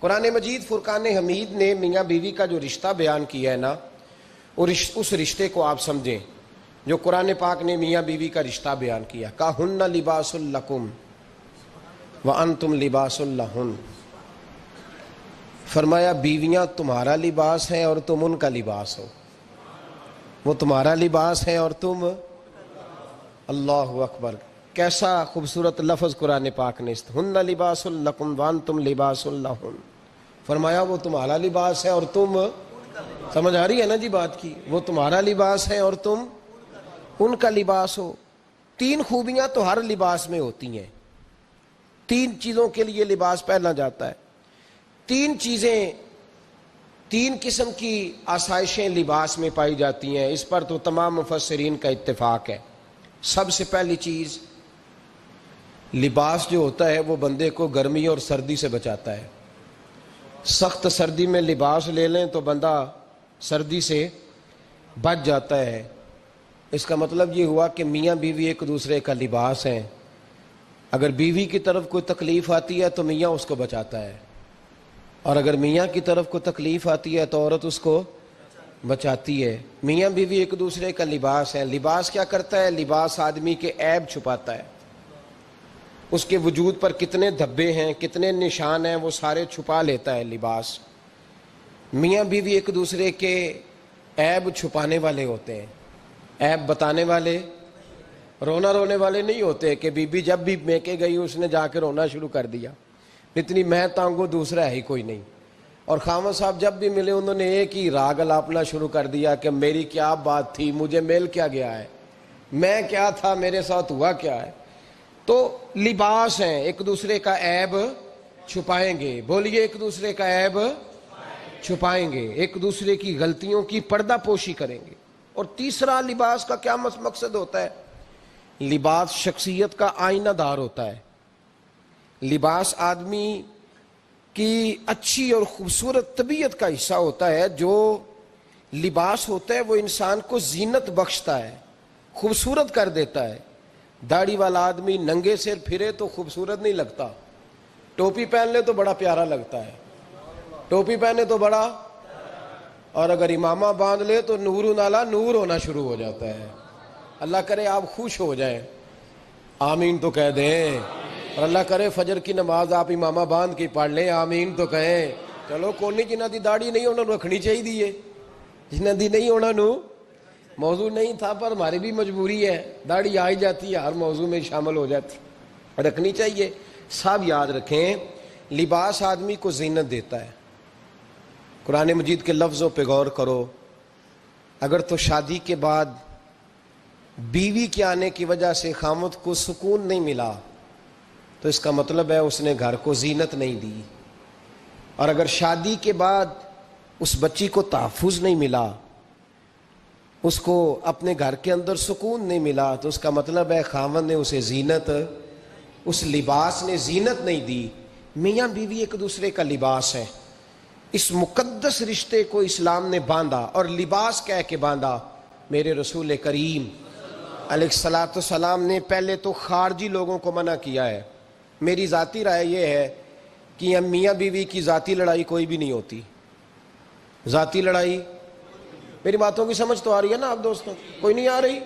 قرآن مجید فرقان حمید نے میاں بیوی کا جو رشتہ بیان کیا ہے نا، اور اس رشتے کو آپ سمجھیں جو قرآن پاک نے میاں بیوی کا رشتہ بیان کیا، کہن لباس لکم وانتم لباس لہن، فرمایا بیویاں تمہارا لباس ہیں اور تم ان کا لباس ہو، وہ تمہارا لباس ہے اور تم، اللہ اکبر، کیسا خوبصورت لفظ قرآن پاک نے، ہن لباس لکم وانتم لباس لہن، فرمایا وہ تمہارا لباس ہے اور تم، سمجھ آ رہی ہے نا جی بات کی، وہ تمہارا لباس ہے اور تم ان کا لباس ہو۔ تین خوبیاں تو ہر لباس میں ہوتی ہیں، تین چیزوں کے لیے لباس پہنا جاتا ہے، تین چیزیں، تین قسم کی آسائشیں لباس میں پائی جاتی ہیں، اس پر تو تمام مفسرین کا اتفاق ہے۔ سب سے پہلی چیز، لباس جو ہوتا ہے وہ بندے کو گرمی اور سردی سے بچاتا ہے۔ سخت سردی میں لباس لے لیں تو بندہ سردی سے بچ جاتا ہے۔ اس کا مطلب یہ ہوا کہ میاں بیوی ایک دوسرے کا لباس ہیں، اگر بیوی کی طرف کوئی تکلیف آتی ہے تو میاں اس کو بچاتا ہے، اور اگر میاں کی طرف کوئی تکلیف آتی ہے تو عورت اس کو بچاتی ہے۔ میاں بیوی ایک دوسرے کا لباس ہے۔ لباس کیا کرتا ہے؟ لباس آدمی کے عیب چھپاتا ہے، اس کے وجود پر کتنے دھبے ہیں، کتنے نشان ہیں، وہ سارے چھپا لیتا ہے لباس۔ میاں بیوی ایک دوسرے کے عیب چھپانے والے ہوتے ہیں، عیب بتانے والے، رونا رونے والے نہیں ہوتے کہ بی بی جب بھی میکے گئی اس نے جا کے رونا شروع کر دیا، اتنی میں تانگو دوسرا ہے ہی کوئی نہیں، اور خاوند صاحب جب بھی ملے انہوں نے ایک ہی راگ الاپنا شروع کر دیا کہ میری کیا بات تھی، مجھے مل کیا گیا ہے، میں کیا تھا، میرے ساتھ ہوا کیا ہے۔ تو لباس ہیں، ایک دوسرے کا عیب چھپائیں گے، بولیے ایک دوسرے کا عیب چھپائیں گے، ایک دوسرے کی غلطیوں کی پردہ پوشی کریں گے۔ اور تیسرا لباس کا کیا مقصد ہوتا ہے؟ لباس شخصیت کا آئینہ دار ہوتا ہے۔ لباس آدمی کی اچھی اور خوبصورت طبیعت کا حصہ ہوتا ہے۔ جو لباس ہوتا ہے وہ انسان کو زینت بخشتا ہے، خوبصورت کر دیتا ہے۔ داڑھی والا آدمی ننگے سر پھرے تو خوبصورت نہیں لگتا، ٹوپی پہن لے تو بڑا پیارا لگتا ہے، ٹوپی پہنے تو بڑا، اور اگر امامہ باندھ لے تو نور نالا نور ہونا شروع ہو جاتا ہے۔ اللہ کرے آپ خوش ہو جائیں، آمین تو کہہ دیں، اور اللہ کرے فجر کی نماز آپ امامہ باندھ کی پڑھ لیں، آمین تو کہیں۔ چلو کونی جنہ دی داڑھی نہیں انہوں نے رکھنی چاہیے دیئے، جنہ دی نہیں ہونا نو، موضوع نہیں تھا پر ہماری بھی مجبوری ہے، داڑھی آئی جاتی ہے ہر موضوع میں شامل ہو جاتی، رکھنی چاہیے۔ سب یاد رکھیں، لباس آدمی کو زینت دیتا ہے۔ قرآن مجید کے لفظوں پہ غور کرو، اگر تو شادی کے بعد بیوی کے آنے کی وجہ سے خامد کو سکون نہیں ملا تو اس کا مطلب ہے اس نے گھر کو زینت نہیں دی، اور اگر شادی کے بعد اس بچی کو تحفظ نہیں ملا، اس کو اپنے گھر کے اندر سکون نہیں ملا تو اس کا مطلب ہے خامد نے اسے زینت، اس لباس نے زینت نہیں دی۔ میاں بیوی ایک دوسرے کا لباس ہے، اس مقدس رشتے کو اسلام نے باندھا اور لباس کہہ کے باندھا۔ میرے رسول کریم علیہ الصلوۃ والسلام نے پہلے تو خارجی لوگوں کو منع کیا ہے۔ میری ذاتی رائے یہ ہے کہ میاں بیوی کی ذاتی لڑائی کوئی بھی نہیں ہوتی، ذاتی لڑائی، میری باتوں کی سمجھ تو آ رہی ہے نا آپ دوستوں؟ کوئی نہیں آ رہی؟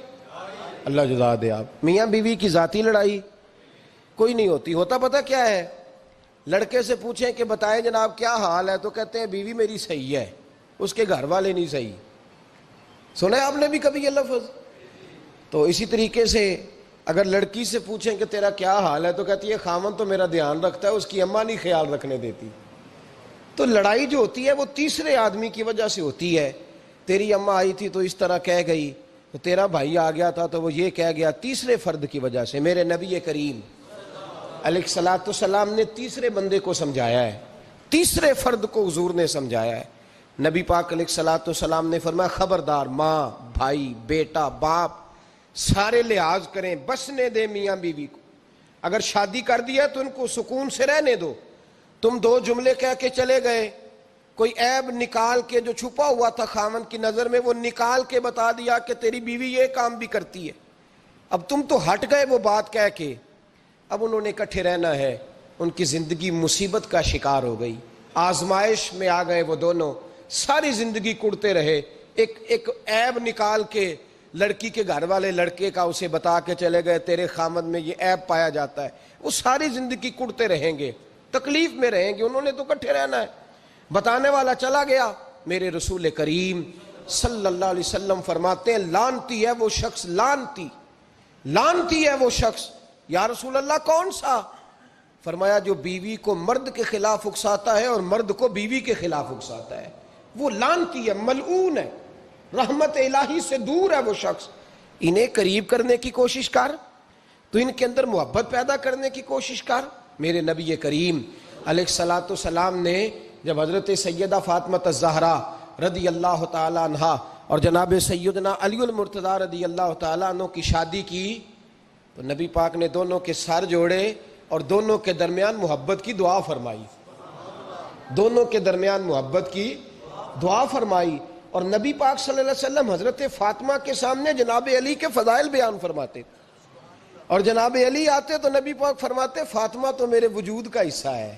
اللہ جزا دے آپ۔ میاں بیوی کی ذاتی لڑائی کوئی نہیں ہوتی، ہوتا پتہ کیا ہے؟ لڑکے سے پوچھیں کہ بتائیں جناب کیا حال ہے تو کہتے ہیں بیوی میری صحیح ہے، اس کے گھر والے نہیں صحیح۔ سنا ہے آپ نے بھی کبھی یہ لفظ؟ تو اسی طریقے سے اگر لڑکی سے پوچھیں کہ تیرا کیا حال ہے تو کہتی ہے خامن تو میرا دھیان رکھتا ہے، اس کی اماں نہیں خیال رکھنے دیتی۔ تو لڑائی جو ہوتی ہے وہ تیسرے آدمی کی وجہ سے ہوتی ہے۔ تیری اماں آئی تھی تو اس طرح کہہ گئی، تو تیرا بھائی آ گیا تھا تو وہ یہ کہہ گیا، تیسرے فرد کی وجہ سے۔ میرے نبی کریم علیہ الصلوۃ والسلام نے تیسرے بندے کو سمجھایا ہے، تیسرے فرد کو حضور نے سمجھایا ہے۔ نبی پاک علیہ الصلوۃ والسلام نے فرمایا خبردار، ماں، بھائی، بیٹا، باپ سارے لحاظ کریں، بسنے دیں میاں بیوی کو۔ اگر شادی کر دیا تو ان کو سکون سے رہنے دو۔ تم دو جملے کہہ کے چلے گئے، کوئی عیب نکال کے جو چھپا ہوا تھا خاوند کی نظر میں وہ نکال کے بتا دیا کہ تیری بیوی یہ کام بھی کرتی ہے، اب تم تو ہٹ گئے وہ بات کہہ کے، اب انہوں نے اکٹھے رہنا ہے، ان کی زندگی مصیبت کا شکار ہو گئی، آزمائش میں آ گئے وہ دونوں، ساری زندگی کڑتے رہے، ایک عیب نکال کے لڑکی کے گھر والے لڑکے کا اسے بتا کے چلے گئے تیرے خامد میں یہ عیب پایا جاتا ہے، وہ ساری زندگی کڑتے رہیں گے، تکلیف میں رہیں گے، انہوں نے تو اکٹھے رہنا ہے۔ بتانے والا چلا گیا، میرے رسول کریم صلی اللہ علیہ وسلم فرماتے ہیں لعنتی ہے وہ شخص، لعنتی ہے وہ شخص۔ یا رسول اللہ کون سا؟ فرمایا جو بیوی کو مرد کے خلاف اکساتا ہے اور مرد کو بیوی کے خلاف اکساتا ہے، وہ لعنتی ہے، ملعون ہے، رحمت الہی سے دور ہے وہ شخص۔ انہیں قریب کرنے کی کوشش کر، تو ان کے اندر محبت پیدا کرنے کی کوشش کر۔ میرے نبی کریم علیہ الصلوۃ والسلام نے جب حضرت سیدہ فاطمہ الزہرا رضی اللہ تعالی عنہا اور جناب سیدنا علی المرتضیٰ رضی اللہ تعالی عنہ کی شادی کی، تو نبی پاک نے دونوں کے سر جوڑے اور دونوں کے درمیان محبت کی دعا فرمائی، دونوں کے درمیان محبت کی دعا فرمائی، اور نبی پاک صلی اللہ علیہ وسلم حضرت فاطمہ کے سامنے جناب علی کے فضائل بیان فرماتے، اور جناب علی آتے تو نبی پاک فرماتے فاطمہ تو میرے وجود کا حصہ ہے،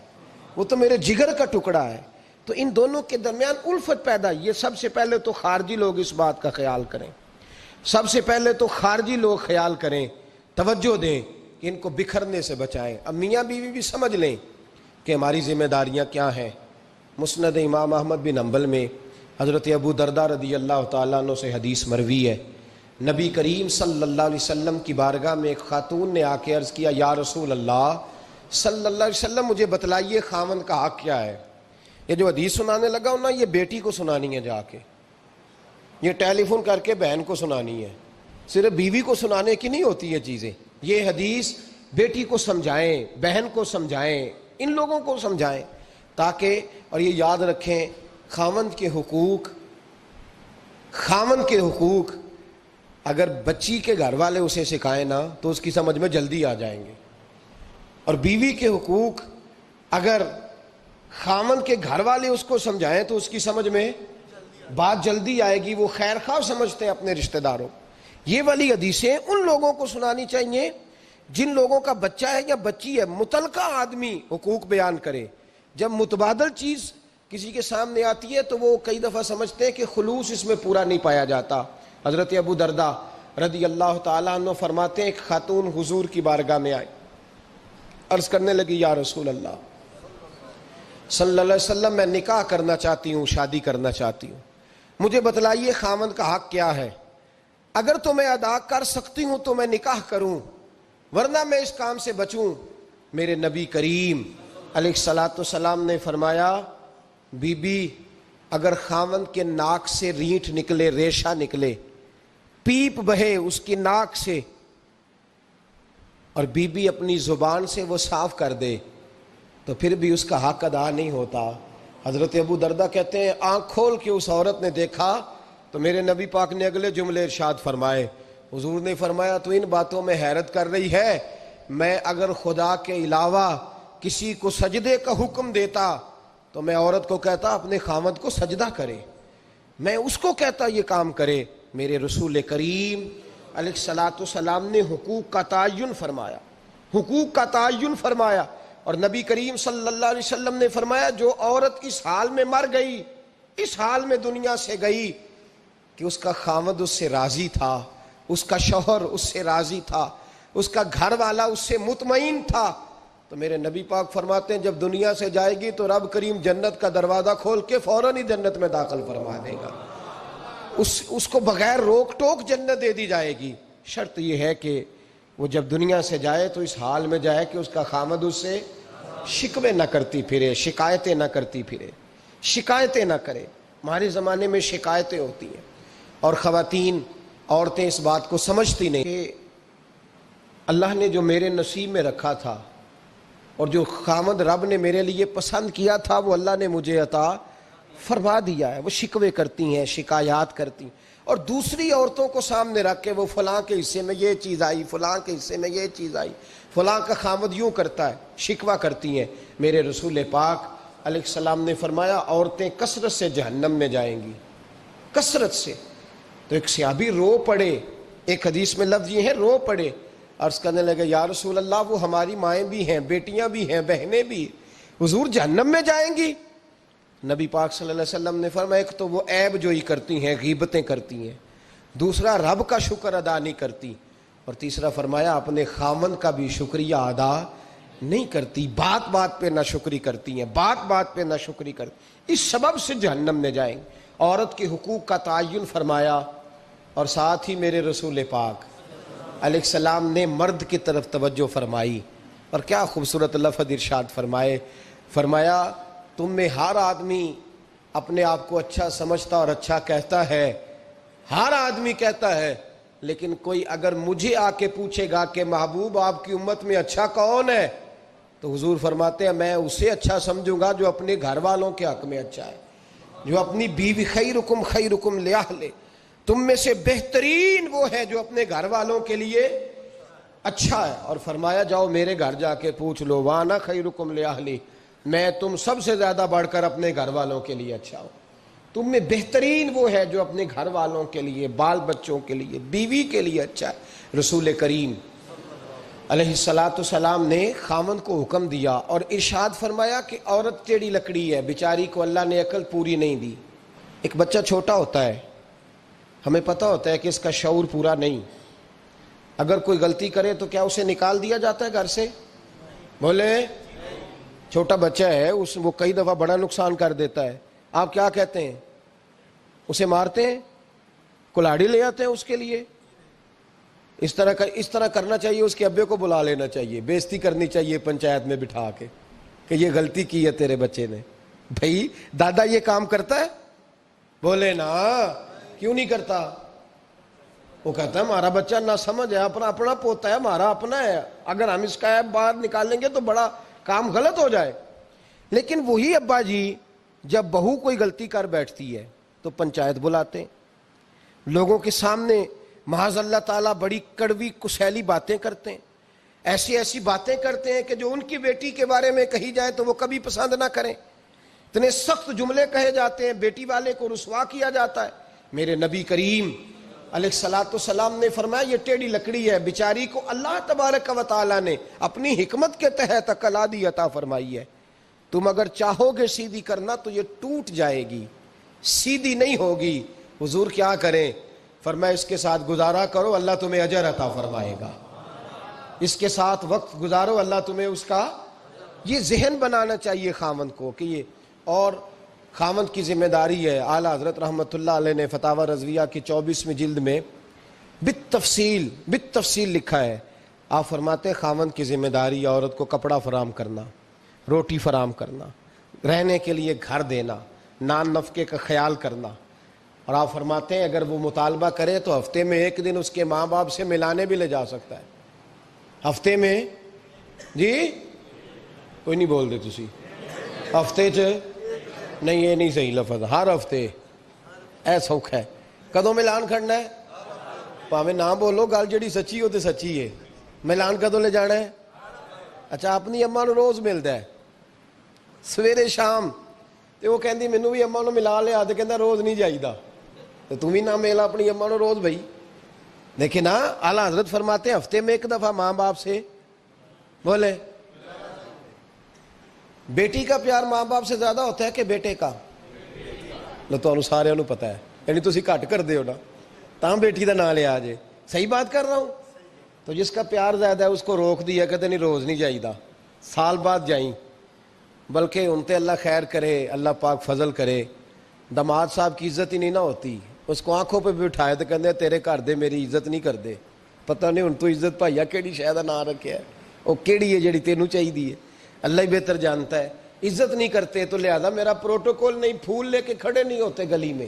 وہ تو میرے جگر کا ٹکڑا ہے۔ تو ان دونوں کے درمیان الفت پیدا، یہ سب سے پہلے تو خارجی لوگ اس بات کا خیال کریں، سب سے پہلے تو خارجی لوگ خیال کریں، توجہ دیں کہ ان کو بکھرنے سے بچائیں۔ اب میاں بیوی بھی سمجھ لیں کہ ہماری ذمہ داریاں کیا ہیں۔ مسند امام احمد بن حنبل میں حضرت ابو درداء رضی اللہ تعالیٰ عنہ سے حدیث مروی ہے، نبی کریم صلی اللہ علیہ وسلم کی بارگاہ میں ایک خاتون نے آ کے عرض کیا یا رسول اللہ صلی اللہ علیہ وسلم مجھے بتلائیے خاوند کا حق کیا ہے۔ یہ جو حدیث سنانے لگا ہوں نا، یہ بیٹی کو سنانی ہے، جا کے یہ ٹیلی فون کر کے بہن کو سنانی ہے، صرف بیوی کو سنانے کی نہیں ہوتی یہ چیزیں۔ یہ حدیث بیٹی کو سمجھائیں، بہن کو سمجھائیں، ان لوگوں کو سمجھائیں، تاکہ اور یہ یاد رکھیں خاوند کے حقوق اگر بچی کے گھر والے اسے سکھائیں نا تو اس کی سمجھ میں جلدی آ جائیں گے، اور بیوی کے حقوق اگر خاوند کے گھر والے اس کو سمجھائیں تو اس کی سمجھ میں بات جلدی آئے گی، وہ خیر خواہ سمجھتے ہیں اپنے رشتہ داروں۔ یہ والی حدیثیں ان لوگوں کو سنانی چاہیے جن لوگوں کا بچہ ہے یا بچی ہے، متعلقہ آدمی حقوق بیان کرے۔ جب متبادل چیز کسی کے سامنے آتی ہے تو وہ کئی دفعہ سمجھتے ہیں کہ خلوص اس میں پورا نہیں پایا جاتا۔ حضرت ابو درداء رضی اللہ تعالیٰ عنہ فرماتے ہیں ایک خاتون حضور کی بارگاہ میں آئی، عرض کرنے لگی یا رسول اللہ صلی اللہ علیہ وسلم میں نکاح کرنا چاہتی ہوں، شادی کرنا چاہتی ہوں، مجھے بتلائیے خاوند کا حق کیا ہے، اگر تو میں ادا کر سکتی ہوں تو میں نکاح کروں، ورنہ میں اس کام سے بچوں۔ میرے نبی کریم علیہ الصلوۃ والسلام نے فرمایا بی بی اگر خاوند کے ناک سے رینٹ نکلے، ریشہ نکلے، پیپ بہے اس کی ناک سے، اور بی بی اپنی زبان سے وہ صاف کر دے تو پھر بھی اس کا حق ادا نہیں ہوتا۔ حضرت ابو درداء کہتے ہیں آنکھ کھول کے اس عورت نے دیکھا تو میرے نبی پاک نے اگلے جملے ارشاد فرمائے، حضور نے فرمایا تو ان باتوں میں حیرت کر رہی ہے، میں اگر خدا کے علاوہ کسی کو سجدے کا حکم دیتا تو میں عورت کو کہتا اپنے خاوند کو سجدہ کرے، میں اس کو کہتا یہ کام کرے۔ میرے رسول کریم علیہ الصلوۃ والسلام نے حقوق کا تعین فرمایا، حقوق کا تعین فرمایا، اور نبی کریم صلی اللہ علیہ وسلم نے فرمایا جو عورت اس حال میں مر گئی، اس حال میں دنیا سے گئی کہ اس کا خاوند اس سے راضی تھا، اس کا شوہر اس سے راضی تھا، اس کا گھر والا اس سے مطمئن تھا، تو میرے نبی پاک فرماتے ہیں جب دنیا سے جائے گی تو رب کریم جنت کا دروازہ کھول کے فوراً ہی جنت میں داخل فرما دے گا، اس کو بغیر روک ٹوک جنت دے دی جائے گی۔ شرط یہ ہے کہ وہ جب دنیا سے جائے تو اس حال میں جائے کہ اس کا خاوند اس سے شکوے نہ کرتی پھرے، شکایتیں نہ کرتی پھرے، شکایتیں نہ کرے۔ ہمارے زمانے میں شکایتیں ہوتی ہیں، اور خواتین عورتیں اس بات کو سمجھتی نہیں کہ اللہ نے جو میرے نصیب میں رکھا تھا اور جو خاوند رب نے میرے لیے پسند کیا تھا وہ اللہ نے مجھے عطا فرما دیا ہے۔ وہ شکوے کرتی ہیں، شکایات کرتی ہیں، اور دوسری عورتوں کو سامنے رکھ کے وہ فلاں کے حصے میں یہ چیز آئی، فلاں کے حصے میں یہ چیز آئی، فلاں کا خاوند یوں کرتا ہے، شکوہ کرتی ہیں۔ میرے رسول پاک علیہ السلام نے فرمایا عورتیں کثرت سے جہنم میں جائیں گی، کثرت سے۔ تو ایک صحابی رو پڑے، ایک حدیث میں لفظ یہ ہے رو پڑے. عرض کرنے لگے یا رسول اللہ وہ ہماری مائیں بھی ہیں, بیٹیاں بھی ہیں, بہنیں بھی, حضور جہنم میں جائیں گی؟ نبی پاک صلی اللہ علیہ وسلم نے فرمایا ایک تو وہ عیب جوئی کرتی ہیں, غیبتیں کرتی ہیں, دوسرا رب کا شکر ادا نہیں کرتی, اور تیسرا فرمایا اپنے خاوند کا بھی شکریہ ادا نہیں کرتی, بات بات پہ ناشکری کرتی ہیں, بات بات پہ ناشکری کرتی, اس سبب سے جہنم میں جائیں گے. عورت کے حقوق کا تعین فرمایا, اور ساتھ ہی میرے رسول پاک علیہ السلام نے مرد کی طرف توجہ فرمائی, اور کیا خوبصورت لفظ ارشاد فرمایا تم میں ہر آدمی اپنے آپ کو اچھا سمجھتا اور اچھا کہتا ہے, ہر آدمی کہتا ہے, لیکن کوئی اگر مجھے آ کے پوچھے گا کہ محبوب آپ کی امت میں اچھا کون ہے, تو حضور فرماتے ہیں میں اسے اچھا سمجھوں گا جو اپنے گھر والوں کے حق میں اچھا ہے, جو اپنی بیوی خیرکم لأہلہ, تم میں سے بہترین وہ ہے جو اپنے گھر والوں کے لیے اچھا ہے. اور فرمایا جاؤ میرے گھر جا کے پوچھ لو وانا خیرکم لأہلہ, میں تم سب سے زیادہ بڑھ کر اپنے گھر والوں کے لیے اچھا ہوں. تم میں بہترین وہ ہے جو اپنے گھر والوں کے لیے, بال بچوں کے لیے, بیوی کے لیے اچھا ہے. رسول کریم علیہ السلام نے خاوند کو حکم دیا اور ارشاد فرمایا کہ عورت ٹیڑھی لکڑی ہے, بیچاری کو اللہ نے عقل پوری نہیں دی. ایک بچہ چھوٹا ہوتا ہے, ہمیں پتہ ہوتا ہے کہ اس کا شعور پورا نہیں, اگر کوئی غلطی کرے تو کیا اسے نکال دیا جاتا ہے گھر سے؟ بولے, چھوٹا بچہ ہے, وہ کئی دفعہ بڑا نقصان کر دیتا ہے, آپ کیا کہتے ہیں؟ اسے مارتے ہیں, کلاڑی لے آتے ہیں اس کے لیے؟ اس طرح کرنا چاہیے, اس کے ابے کو بلا لینا چاہیے, بےزتی کرنی چاہیے پنچایت میں بٹھا کے کہ یہ غلطی کی ہے تیرے بچے نے. بھائی دادا یہ کام کرتا ہے؟ بولے نا, کیوں نہیں کرتا؟ وہ کہتا ہے ہمارا بچہ نہ سمجھ ہے, اپنا پوتا ہے, ہمارا اپنا ہے, اگر ہم اس کا ایپ باہر نکالیں گے تو بڑا کام غلط ہو جائے. لیکن وہی ابا جی جب بہو کوئی غلطی کر بیٹھتی ہے تو پنچایت بلاتے ہیں, لوگوں کے سامنے معاذ اللہ تعالیٰ بڑی کڑوی کسیلی باتیں کرتے ہیں, ایسی باتیں کرتے ہیں کہ جو ان کی بیٹی کے بارے میں کہی جائے تو وہ کبھی پسند نہ کریں. اتنے سخت جملے کہے جاتے ہیں, بیٹی والے کو رسوا کیا جاتا ہے. میرے نبی کریم علیہ السلام نے فرمایا یہ ٹیڑھی لکڑی ہے, بیچاری کو اللہ تبارک و تعالیٰ نے اپنی حکمت کے تحت عقل عادی عطا فرمائی ہے. تم اگر چاہو گے سیدھی کرنا تو یہ ٹوٹ جائے گی, سیدھی نہیں ہوگی. حضور کیا کریں؟ فرمایا اس کے ساتھ گزارا کرو, اللہ تمہیں اجر عطا فرمائے گا. اس کے ساتھ وقت گزارو, اللہ تمہیں اس کا, یہ ذہن بنانا چاہیے خاوند کو کہ یہ, اور خاوند کی ذمہ داری ہے. اعلیٰ حضرت رحمۃ اللہ علیہ نے فتاوی رضویہ کی 24ویں جلد میں بالتفصیل لکھا ہے. آپ فرماتے ہیں خاوند کی ذمہ داری عورت کو کپڑا فراہم کرنا, روٹی فراہم کرنا, رہنے کے لیے گھر دینا, نان نفقے کا خیال کرنا. اور آپ فرماتے ہیں اگر وہ مطالبہ کرے تو ہفتے میں ایک دن اس کے ماں باپ سے ملانے بھی لے جا سکتا ہے. ہفتے میں, جی کوئی نہیں بول دے تسی, ہفتے نہیں, یہ نہیں صحیح لفظ, ہر ہفتے اے سوکھ ہے. کدوں ملان کھڑنا ہے؟ پاویں نہ بولو, گل جڑی سچی ہو تو سچی ہے. ملان کدوں لے جانا ہے؟ اچھا اپنی اماں نو روز ملتا ہے سویرے شام, تو وہ کہندی مینوں بھی اماں نو ملا لیا, تو کہندا روز نہیں جائیدا, تو تم بھی نہ ملا اپنی اماں نو روز بھائی. لیکن اعلیٰ حضرت فرماتے ہیں ہفتے میں ایک دفعہ ماں باپ سے بولے. بیٹی کا پیار ماں باپ سے زیادہ ہوتا ہے کہ بیٹے کا؟ تو سارے نو پتا ہے, یعنی تسی گھٹ کر دیو نا تاں بیٹی دا نام لیا جے. صحیح بات کر رہا ہوں؟ تو جس کا پیار زیادہ ہے اس کو روک دیا, کہتے نہیں روز نہیں جائیدا, سال بعد جائیں. بلکہ ان تے اللہ خیر کرے, اللہ پاک فضل کرے, داماد صاحب کی عزت ہی نہیں نہ ہوتی, اس کو آنکھوں پہ بھی اٹھائے تو کہتے تیرے گھر دے میری عزت نہیں کرتے. پتہ نہیں ہن تو عزت بھائیا کیڑی شے دا نام رکھیا ہے, وہ کیڑی ہے جڑی تینوں چاہیے, اللہ ہی بہتر جانتا ہے. عزت نہیں کرتے تو لہذا میرا پروٹوکول نہیں, پھول لے کے کھڑے نہیں ہوتے گلی میں,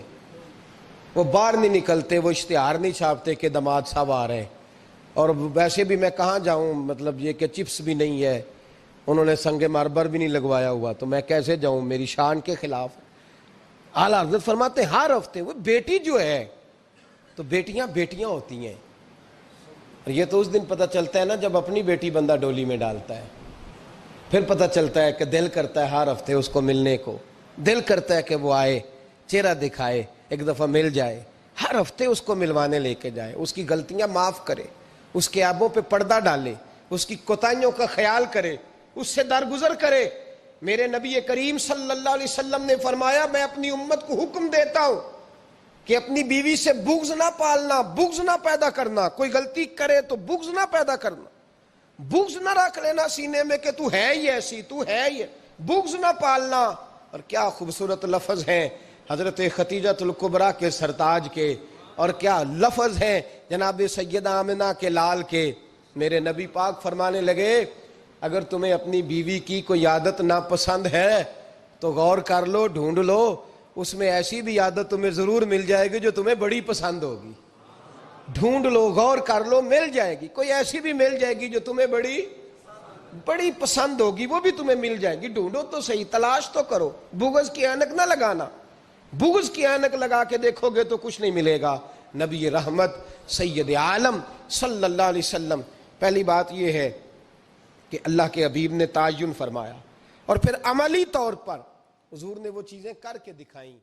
وہ باہر نہیں نکلتے, وہ اشتہار نہیں چھاپتے کہ داماد صاحب آ رہے ہیں. اور ویسے بھی میں کہاں جاؤں, مطلب یہ کہ چپس بھی نہیں ہے, انہوں نے سنگ مرمر بھی نہیں لگوایا ہوا, تو میں کیسے جاؤں, میری شان کے خلاف. اعلیٰ حضرت فرماتے ہیں ہر ہفتے وہ بیٹی جو ہے, تو بیٹیاں ہوتی ہیں. اور یہ تو اس دن پتہ چلتا ہے نا جب اپنی بیٹی بندہ ڈولی میں ڈالتا ہے, پھر پتہ چلتا ہے کہ دل کرتا ہے ہر ہفتے اس کو ملنے کو, دل کرتا ہے کہ وہ آئے, چہرہ دکھائے, ایک دفعہ مل جائے, ہر ہفتے اس کو ملوانے لے کے جائے، اس کی غلطیاں معاف کرے، اس کے عیبوں پہ پردہ ڈالے، اس کی کوتاہیوں کا خیال کرے، اس سے درگزر کرے۔ میرے نبی کریم صلی اللہ علیہ وسلم نے فرمایا میں اپنی امت کو حکم دیتا ہوں کہ اپنی بیوی سے بغض نہ پالنا، بغض نہ پیدا کرنا، کوئی غلطی کرے تو بغض نہ پیدا کرنا، بغض نہ رکھ لینا سینے میں کہ تو ہے ہی ایسی، تو ہے ہی، بغض نہ پالنا۔ اور کیا خوبصورت لفظ ہیں حضرت خدیجۃ الکبریٰ کے سرتاج کے، اور کیا لفظ ہیں جناب سیدہ آمنہ کے لال کے۔ میرے نبی پاک فرمانے لگے اگر تمہیں اپنی بیوی کی کوئی عادت ناپسند ہے تو غور کر لو، ڈھونڈ لو، اس میں ایسی بھی عادت تمہیں ضرور مل جائے گی جو تمہیں بڑی پسند ہوگی۔ ڈھونڈ لو، غور کر لو، مل جائے گی، کوئی ایسی بھی مل جائے گی جو تمہیں بڑی پسند ہوگی، وہ بھی تمہیں مل جائے گی۔ ڈھونڈو تو صحیح، تلاش تو کرو، بغض کی اینک نہ لگانا، بغض کی اینک لگا کے دیکھو گے تو کچھ نہیں ملے گا۔ نبی رحمت سید عالم صلی اللہ علیہ وسلم، پہلی بات یہ ہے کہ اللہ کے حبیب نے تعین فرمایا، اور پھر عملی طور پر حضور نے وہ چیزیں کر کے دکھائیں۔